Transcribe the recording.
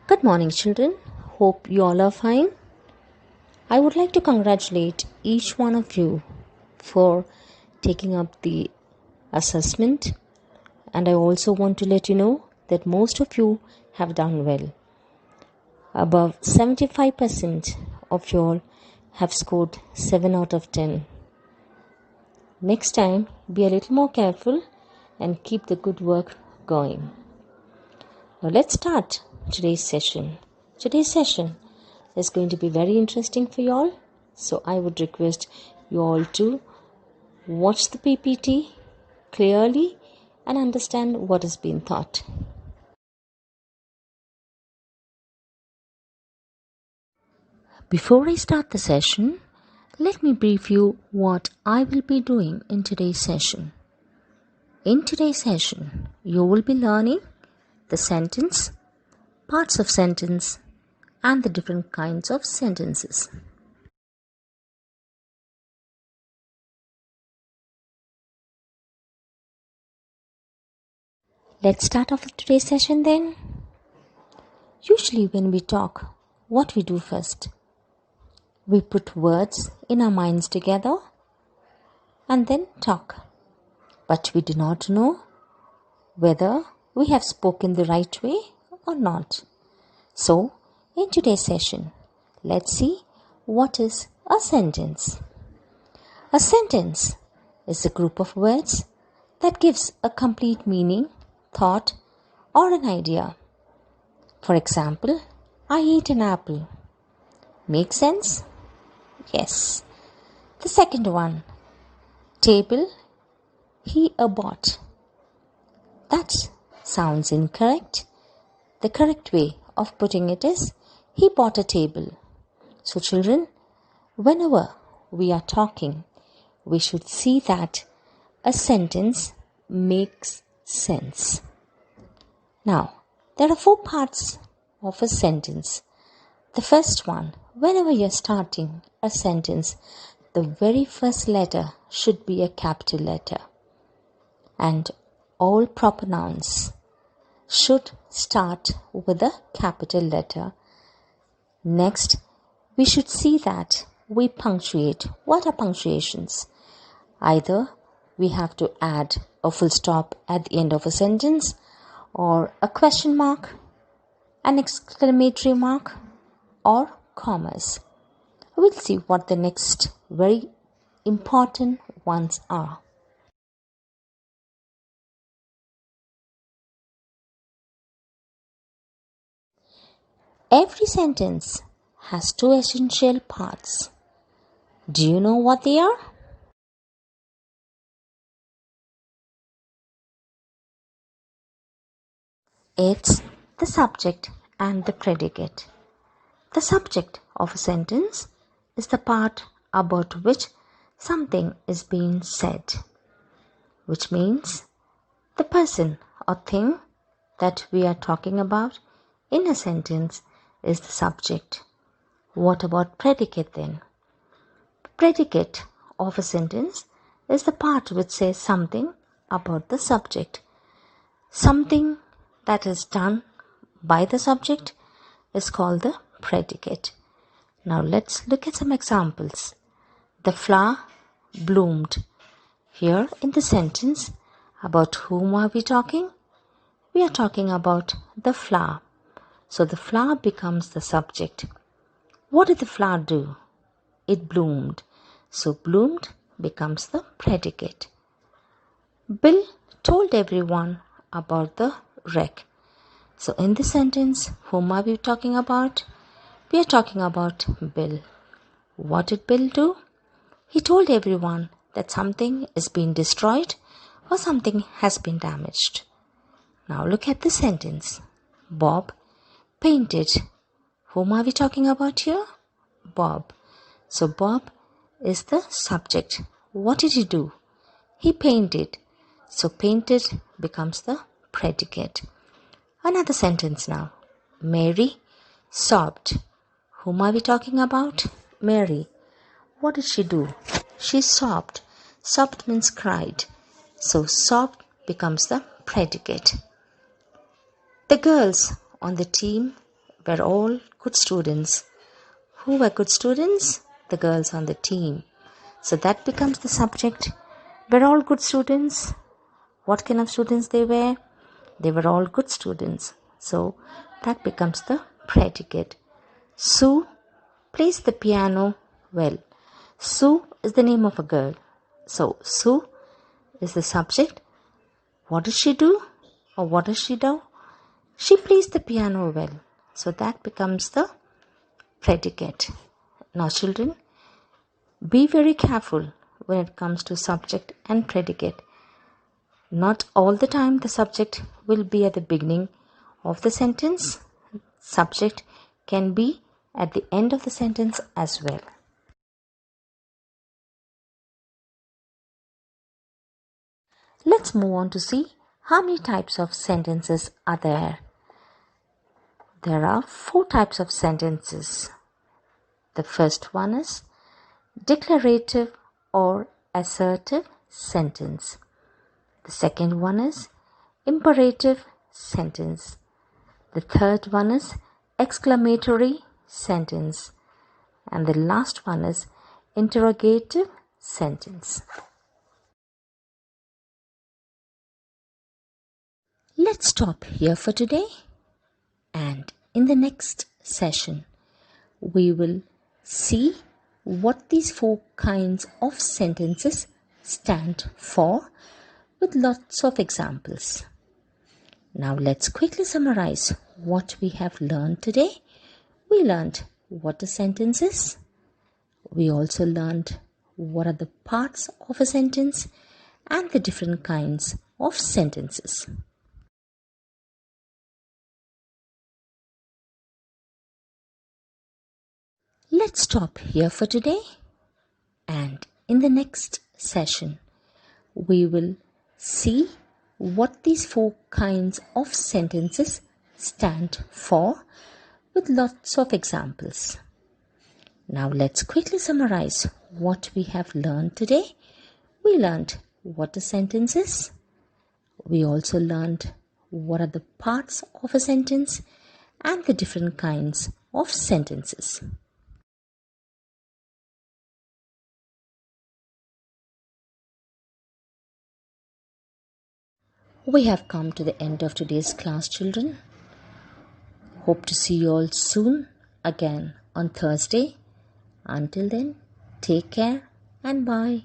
Good morning, children. Hope you all are fine. I would like to congratulate each one of you for taking up the assessment, and I also want to let you know that most of you have done well. Above 75% of you all have scored 7 out of 10. Next time, be a little more careful and keep the good work going. Now let's start today's session. Today's session is going to be very interesting for you all. So I would request you all to watch the PPT clearly and understand what is being taught. Before I start the session, let me brief you what I will be doing in today's session. In today's session, you will be learning the sentence, parts of sentence, and the different kinds of sentences. Let's start off with today's session then. Usually when we talk, what we do first? We put words in our minds together and then talk. But we do not know whether we have spoken the right way or not. So, in today's session, let's see what is a sentence. A sentence is a group of words that gives a complete meaning, thought, or an idea. For example, I eat an apple. Make sense? Yes. The second one, table, he a bought. That sounds incorrect. The correct way of putting it is, he bought a table. So children, whenever we are talking, we should see that a sentence makes sense. Now, there are 4 parts of a sentence. The first one, whenever you're starting a sentence, the very first letter should be a capital letter. And all proper nouns should start with a capital letter. Next, we should see that we punctuate. What are punctuations? Either we have to add a full stop at the end of a sentence, or a question mark, an exclamatory mark, or commas. We'll see what the next very important ones are. Every sentence has 2 essential parts. Do you know what they are? It's the subject and the predicate. The subject of a sentence is the part about which something is being said, which means the person or thing that we are talking about in a sentence is the subject. What about predicate then? Predicate of a sentence is the part which says something about the subject. Something that is done by the subject is called the predicate. Now let's look at some examples. The flower bloomed. Here in the sentence, about whom are we talking? We are talking about the flower. So the flower becomes the subject. What did the flower do? It bloomed. So bloomed becomes the predicate. Bill told everyone about the wreck. So in this sentence, whom are we talking about? We are talking about Bill. What did Bill do? He told everyone that something is being destroyed or something has been damaged. Now look at the sentence. Bob painted. Whom are we talking about here? Bob. So Bob is the subject. What did he do? He painted. So painted becomes the predicate. Another sentence now. Mary sobbed. Whom are we talking about? Mary. What did she do? She sobbed. Sobbed means cried. So sobbed becomes the predicate. The girls on the team were all good students. Who were good students? The girls on the team. So that becomes the subject. Were all good students? What kind of students they were? They were all good students. So that becomes the predicate. Sue plays the piano well. Sue is the name of a girl. So Sue is the subject. What does she do? Or what does she do? She plays the piano well. So that becomes the predicate. Now children, be very careful when it comes to subject and predicate. Not all the time the subject will be at the beginning of the sentence. Subject can be at the end of the sentence as well. Let's move on to see how many types of sentences are there. There are 4 types of sentences. The first one is declarative or assertive sentence. The second one is imperative sentence. The third one is exclamatory sentence. And the last one is interrogative sentence. Let's stop here for today, and in the next session we will see what these 4 kinds of sentences stand for with lots of examples. Now let's quickly summarize what we have learned today. We learned what a sentence is. We also learned what are the parts of a sentence and the different kinds of sentences. Let's stop here for today, and in the next session we will see what these 4 kinds of sentences stand for with lots of examples. Now let's quickly summarize what we have learned today. We learned what a sentence is. We also learned what are the parts of a sentence and the different kinds of sentences. We have come to the end of today's class, children. Hope to see you all soon again on Thursday. Until then, take care and bye.